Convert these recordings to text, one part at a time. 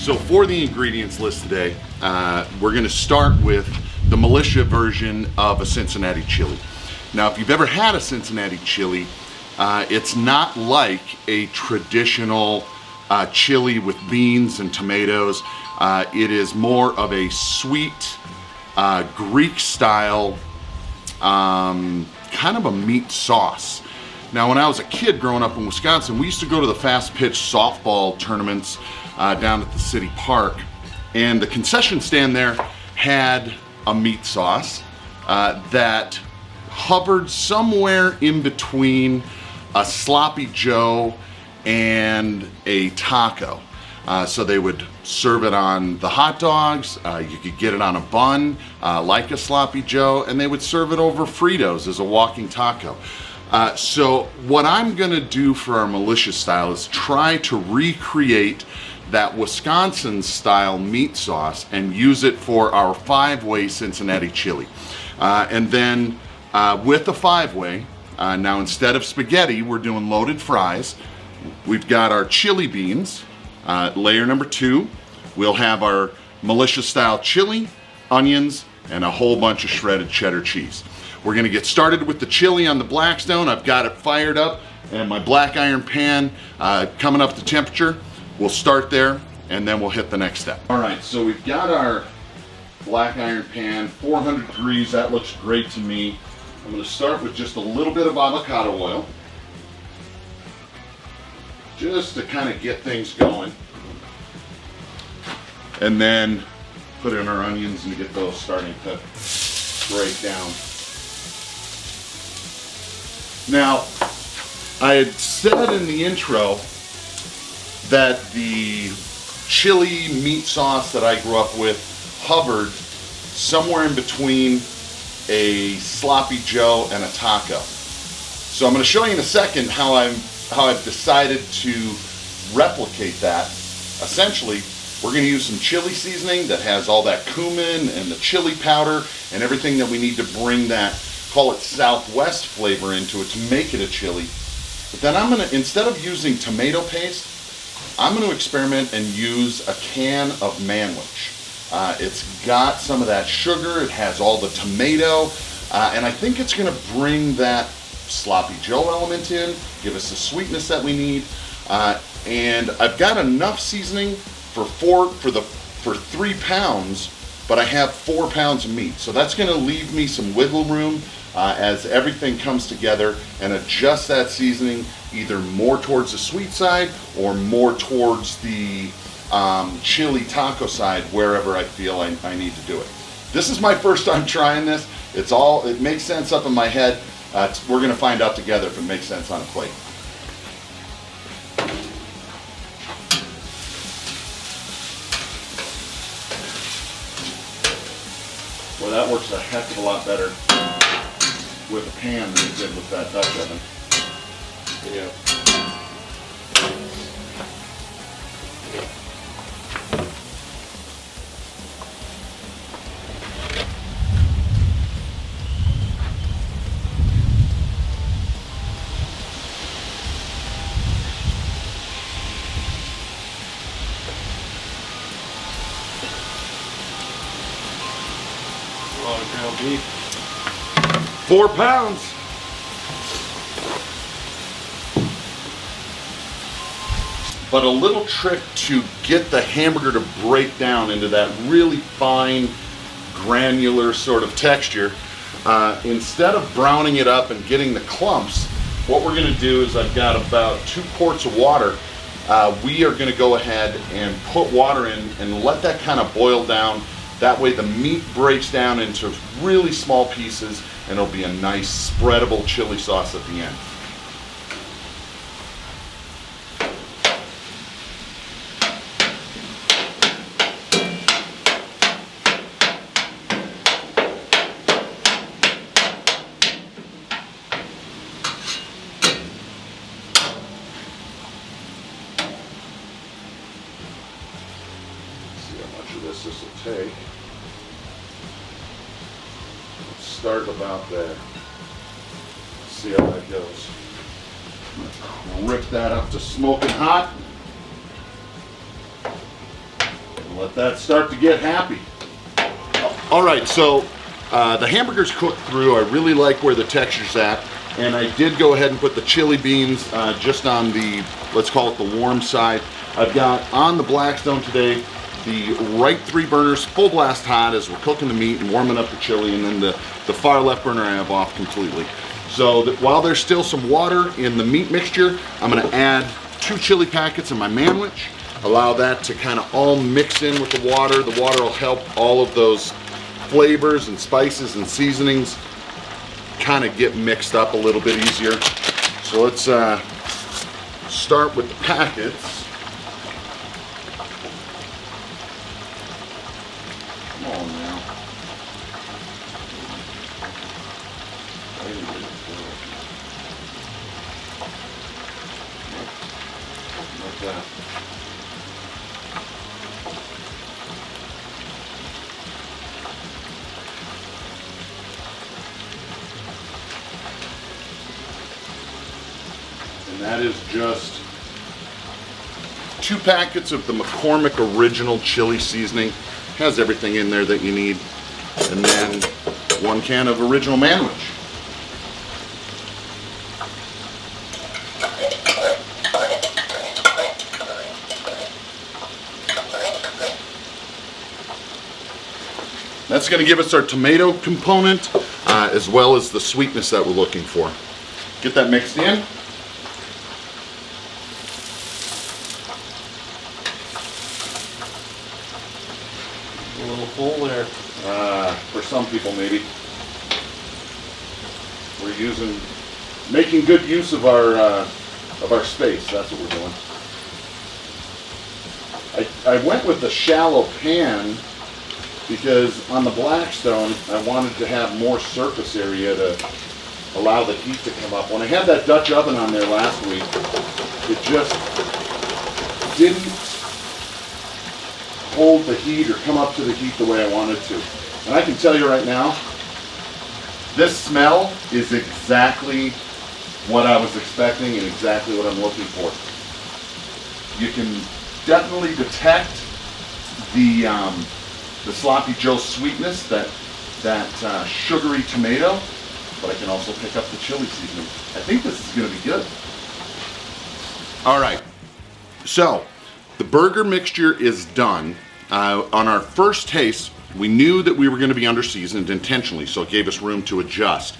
So for the ingredients list today, we're going to start with the Militia version of a Cincinnati chili. Now, if you've ever had a Cincinnati chili, it's not like a traditional chili with beans and tomatoes. It is more of a sweet Greek style kind of a meat sauce. Now, when I was a kid growing up in Wisconsin, we used to go to the fast pitch softball tournaments down at the city park, and the concession stand there had a meat sauce that hovered somewhere in between a sloppy Joe and a taco. So they would serve it on the hot dogs, you could get it on a bun like a sloppy Joe, and they would serve it over Fritos as a walking taco. So what I'm gonna do for our Militia style is try to recreate that Wisconsin style meat sauce and use it for our 5-way Cincinnati chili. And then with the 5-way, now instead of spaghetti, we're doing loaded fries. We've got our chili beans, layer number 2. We'll have our Militia style chili, onions, and a whole bunch of shredded cheddar cheese. We're gonna get started with the chili on the Blackstone. I've got it fired up and my black iron pan coming up to temperature. We'll start there and then we'll hit the next step. All right, so we've got our black iron pan, 400 degrees, that looks great to me. I'm gonna start with just a little bit of avocado oil, just to kind of get things going. And then put in our onions and get those starting to break down. Now, I had said in the intro that the chili meat sauce that I grew up with hovered somewhere in between a sloppy Joe and a taco. So I'm going to show you in a second how I've decided to replicate that. Essentially, we're going to use some chili seasoning that has all that cumin and the chili powder and everything that we need to bring that, call it Southwest flavor into it to make it a chili. But then I'm going to, instead of using tomato paste, I'm going to experiment and use a can of manwich. It's got some of that sugar, it has all the tomato, and I think it's going to bring that sloppy Joe element in, give us the sweetness that we need, and I've got enough seasoning for 3 pounds, but I have 4 pounds of meat, so that's going to leave me some wiggle room as everything comes together, and adjust that seasoning either more towards the sweet side or more towards the chili taco side, wherever I feel I need to do it. This is my first time trying this. It makes sense up in my head. We're going to find out together if it makes sense on a plate. Well, that works a heck of a lot better with a pan than it did with that Dutch oven. Yeah. A lot of ground beef. 4 pounds. But a little trick to get the hamburger to break down into that really fine, granular sort of texture, instead of browning it up and getting the clumps, what we're going to do is I've got about 2 quarts of water. We are going to go ahead and put water in and let that kind of boil down. That way the meat breaks down into really small pieces and it'll be a nice spreadable chili sauce at the end. This will take. Let's start about there. See how that goes. I'm gonna rip that up to smoking hot. Let that start to get happy. All right, so the hamburger's cooked through. I really like where the texture's at. And I did go ahead and put the chili beans just on the, let's call it the warm side. I've got on the Blackstone today the right 3 burners full blast hot as we're cooking the meat and warming up the chili, and then the far left burner I have off completely. So that while there's still some water in the meat mixture, I'm gonna add 2 chili packets in my manwich, allow that to kind of all mix in with the water. The water will help all of those flavors and spices and seasonings kind of get mixed up a little bit easier. So let's start with the packets. Come on now. Like that. And that is just 2 packets of the McCormick Original Chili Seasoning. Has everything in there that you need. And then 1 can of Original Manwich. That's going to give us our tomato component as well as the sweetness that we're looking for. Get that mixed in. A little full there. For some people maybe. We're making good use of our space. That's what we're doing. I went with the shallow pan because on the Blackstone I wanted to have more surface area to allow the heat to come up. When I had that Dutch oven on there last week, it just didn't hold the heat or come up to the heat the way I wanted to. And I can tell you right now, this smell is exactly what I was expecting and exactly what I'm looking for. You can definitely detect the Sloppy Joe sweetness, that sugary tomato, but I can also pick up the chili seasoning. I think this is going to be good. All right, so the burger mixture is done. On our first taste, we knew that we were going to be under-seasoned intentionally, so it gave us room to adjust.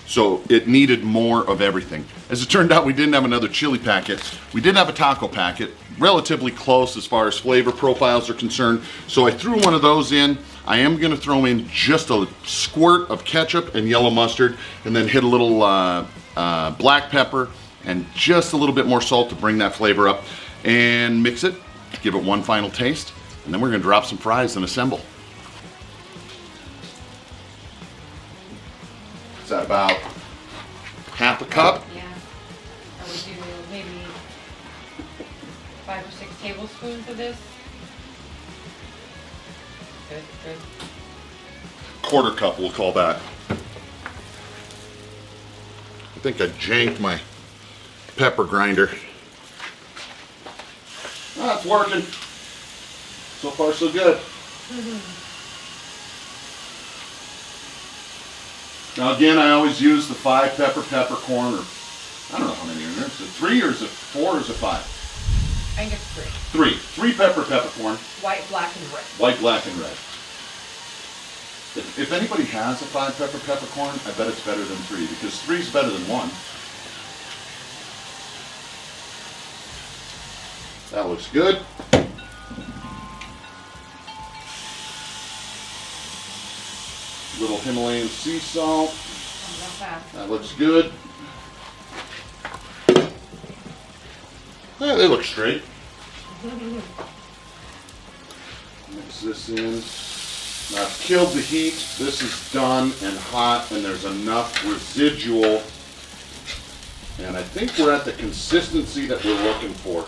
So it needed more of everything. As it turned out, we didn't have another chili packet. We did have a taco packet, relatively close as far as flavor profiles are concerned. So I threw one of those in. I am going to throw in just a squirt of ketchup and yellow mustard, and then hit a little black pepper and just a little bit more salt to bring that flavor up, and mix it, give it one final taste, and then we're going to drop some fries and assemble. Is that about half a cup? Yeah. I would do maybe 5 or 6 tablespoons of this. Good, good. Quarter cup, we'll call that. I think I janked my pepper grinder. Ah, it's working. So far, so good. Now again, I always use the 5 peppercorn, or I don't know how many are in there. Is it 3 or is it 4 or is it 5? I think it's 3. 3 peppercorn. White, black, and red. White, black, and red. If anybody has a 5 peppercorn, I bet it's better than 3, because 3 is better than 1. That looks good. Little Himalayan sea salt. That looks good. They look straight. Mix this in. Now I've killed the heat. This is done and hot, and there's enough residual. And I think we're at the consistency that we're looking for.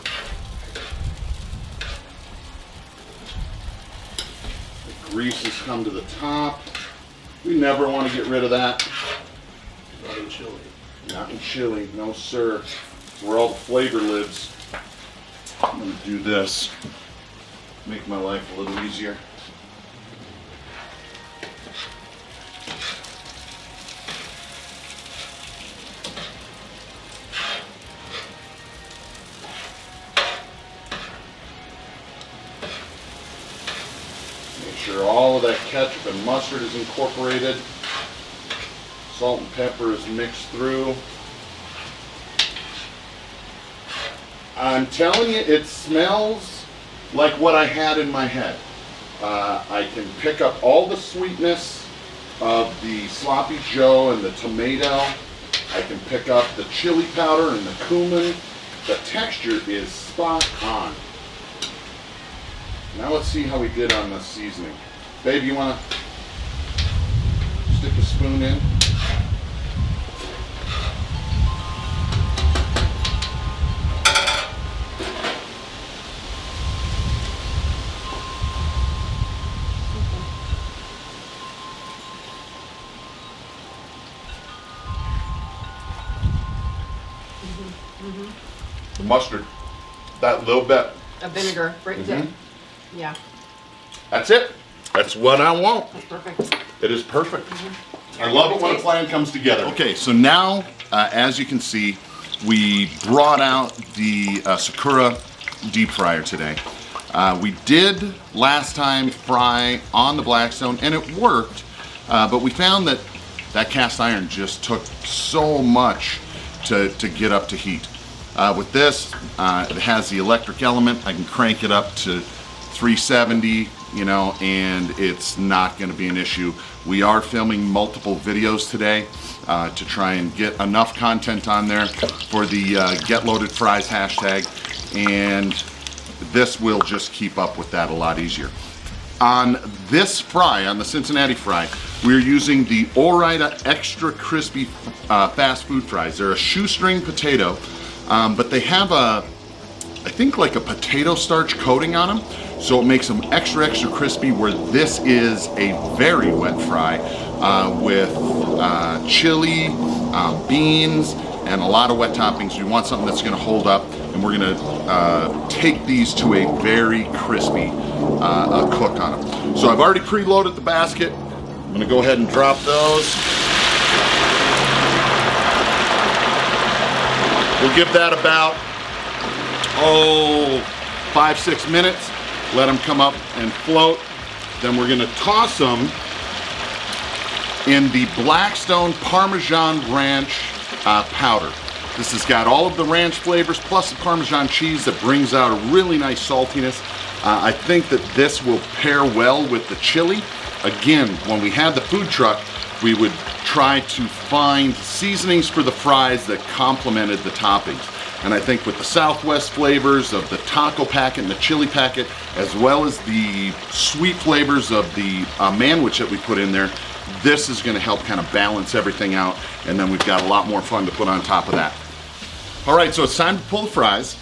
The grease has come to the top. We never want to get rid of that. Not in chili. Not in chili, no sir. It's where all the flavor lives. I'm going to do this make my life a little easier. Make sure all of that ketchup and mustard is incorporated. Salt and pepper is mixed through. I'm telling you, it smells like what I had in my head. I can pick up all the sweetness of the sloppy joe and the tomato. I can pick up the chili powder and the cumin. The texture is spot on. Now let's see how we did on the seasoning. Babe, you want to stick a spoon in? The mustard, that little bit. A vinegar brings it. Yeah. That's it. That's what I want. That's perfect. It is perfect. I love it when a plan comes together. Okay, so now, as you can see, we brought out the Sakura deep fryer today. We did last time fry on the Blackstone, and it worked, but we found that that cast iron just took so much to get up to heat. With this, it has the electric element. I can crank it up to 370, you know, and it's not going to be an issue. We are filming multiple videos today to try and get enough content on there for the Get Loaded Fries hashtag, and this will just keep up with that a lot easier. On this fry, on the Cincinnati fry, we're using the Ore-Ida Extra Crispy fast food fries. They're a shoestring potato, but they have I think like a potato starch coating on them, so it makes them extra crispy, where this is a very wet fry with chili, beans, and a lot of wet toppings. We want something that's going to hold up, and we're going to take these to a very crispy cook on them. So I've already preloaded the basket. I'm going to go ahead and drop those. We'll give that about 5-6 minutes. Let them come up and float. Then we're going to toss them in the Blackstone Parmesan Ranch powder. This has got all of the ranch flavors plus the Parmesan cheese that brings out a really nice saltiness. I think that this will pair well with the chili. Again, when we had the food truck, we would try to find seasonings for the fries that complemented the toppings. And I think with the Southwest flavors of the taco packet and the chili packet, as well as the sweet flavors of the manwich that we put in there, this is going to help kind of balance everything out, and then we've got a lot more fun to put on top of that. All right, so it's time to pull the fries.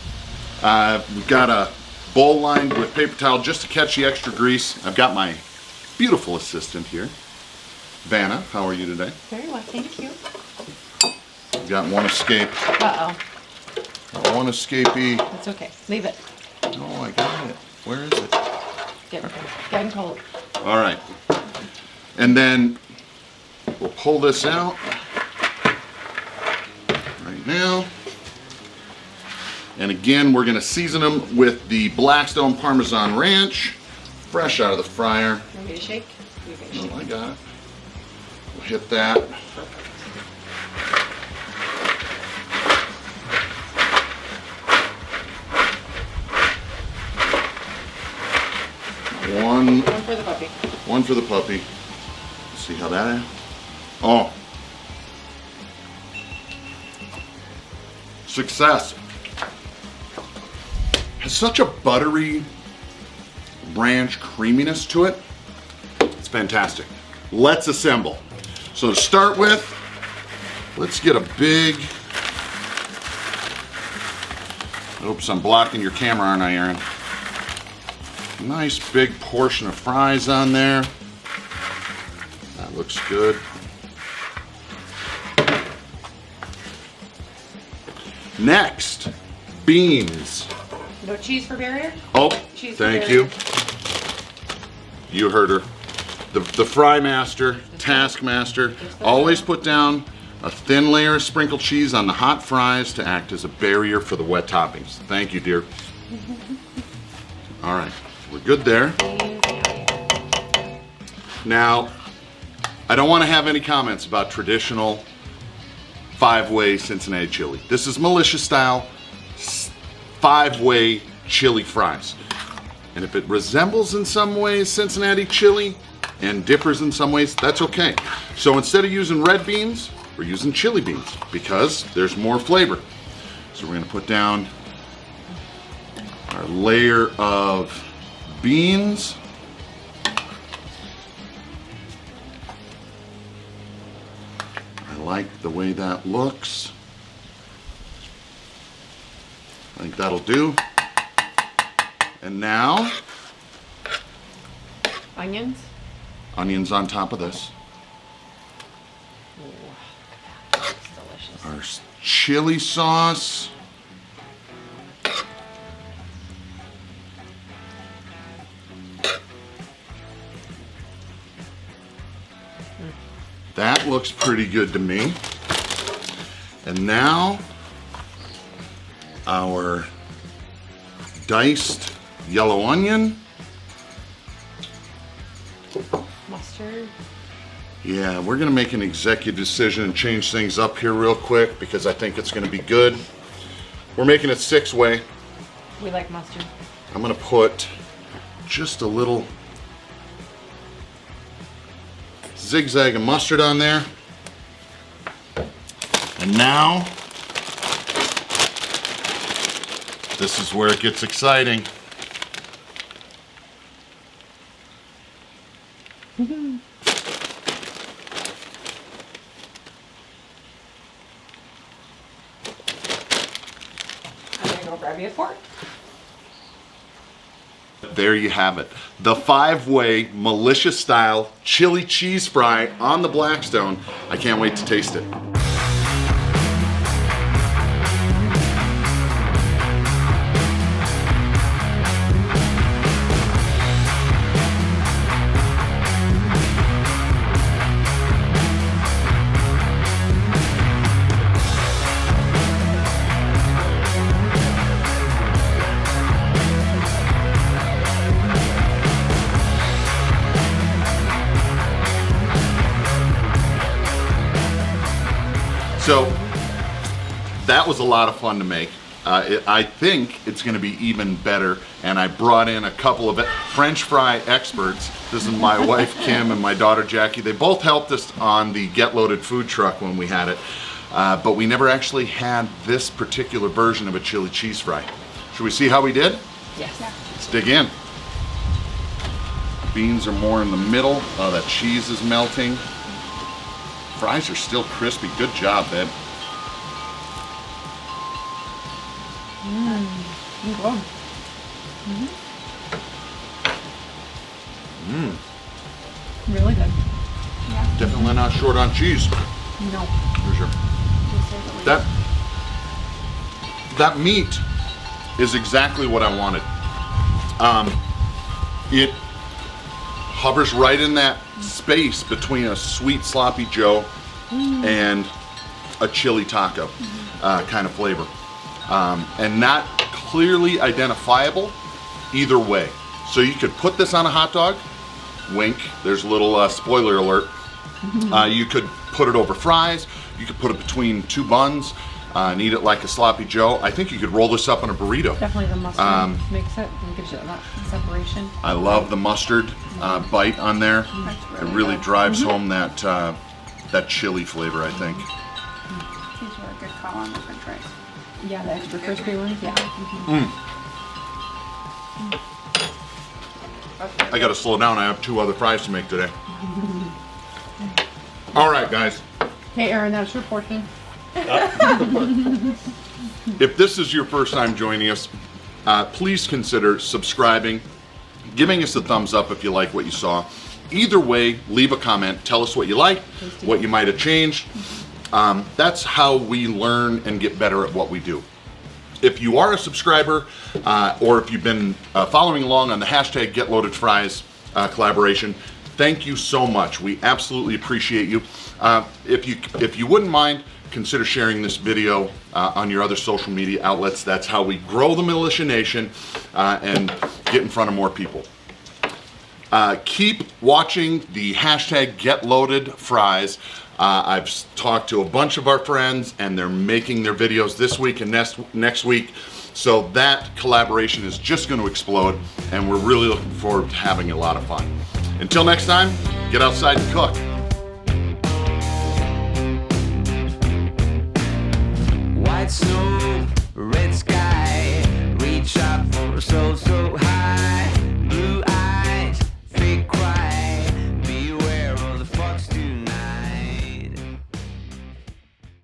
We've got a bowl lined with paper towel just to catch the extra grease. I've got my beautiful assistant here. Vanna, how are you today? Very well, thank you. We've got one escape. Uh-oh. One escapee. It's okay. Leave it. Oh, I got it. Where is it? Getting cold. All right. And then we'll pull this out right now. And again, we're going to season them with the Blackstone Parmesan Ranch, fresh out of the fryer. Want me to shake? Oh, I got it. We'll hit that. One for the puppy. One for the puppy. See how that is? Oh. Success. Has such a buttery ranch creaminess to it. It's fantastic. Let's assemble. So to start with, let's get a big, oops, I'm blocking your camera, aren't I, Aaron? Nice big portion of fries on there. That looks good. Next, beans. No cheese for barrier? Oh, Cheese for thank barrier. you. You heard her. The fry master, taskmaster, always put down a thin layer of sprinkled cheese on the hot fries to act as a barrier for the wet toppings. Thank you, dear. All right, we're good there. Now, I don't want to have any comments about traditional 5-way Cincinnati chili. This is Militia style 5-way chili fries. And if it resembles in some ways Cincinnati chili and differs in some ways, that's okay. So instead of using red beans, we're using chili beans because there's more flavor. So we're gonna put down our layer of beans. I like the way that looks. I think that'll do. And now, Onions. Onions on top of this. Ooh, look at that. That's delicious. Our chili sauce. That looks pretty good to me. And now, our diced yellow onion. Mustard. Yeah, we're gonna make an executive decision and change things up here real quick because I think it's gonna be good. We're making it 6-way. We like mustard. I'm gonna put just a little zigzag of mustard on there. And now, this is where it gets exciting. I'm gonna go grab you a fork. There you have it. The 5-way Militia style chili cheese fry on the Blackstone. I can't wait to taste it. So that was a lot of fun to make. I think it's going to be even better, and I brought in a couple of French fry experts. This is my wife Kim and my daughter Jackie. They both helped us on the Get Loaded food truck when we had it, but we never actually had this particular version of a chili cheese fry. Should we see how we did? Yes. Let's dig in. Beans are more in the middle. Oh, that cheese is melting. Fries are still crispy. Good job, babe. Good. Really good. Definitely not short on cheese. No. For sure. That meat is exactly what I wanted. It hovers right in that space between a sweet sloppy Joe and a chili taco kind of flavor, and not clearly identifiable either way. So you could put this on a hot dog, wink, there's a little spoiler alert. You could put it over fries, you could put it between 2 buns and eat it like a sloppy Joe. I think you could roll this up in a burrito. Definitely the mustard makes it and gives you that separation. I love the mustard bite on there. It really drives home that that chili flavor, I think. These are a good call on the french fries. Yeah, the extra crispy ones. Yeah. I gotta slow down, I have 2 other fries to make today. All right, guys. Hey, Aaron, that's your portion. If this is your first time joining us, please consider subscribing, giving us a thumbs up if you like what you saw. Either way, leave a comment. Tell us what you like, what you might have changed. That's how we learn and get better at what we do. If you are a subscriber, or if you've been following along on the hashtag GetLoadedFries, collaboration. Thank you so much. We absolutely appreciate you. If you wouldn't mind, consider sharing this video on your other social media outlets. That's how we grow the Militia Nation and get in front of more people. Keep watching the hashtag GetLoadedFries. I've talked to a bunch of our friends and they're making their videos this week and next week. So that collaboration is just going to explode and we're really looking forward to having a lot of fun. Until next time, get outside and cook. White snow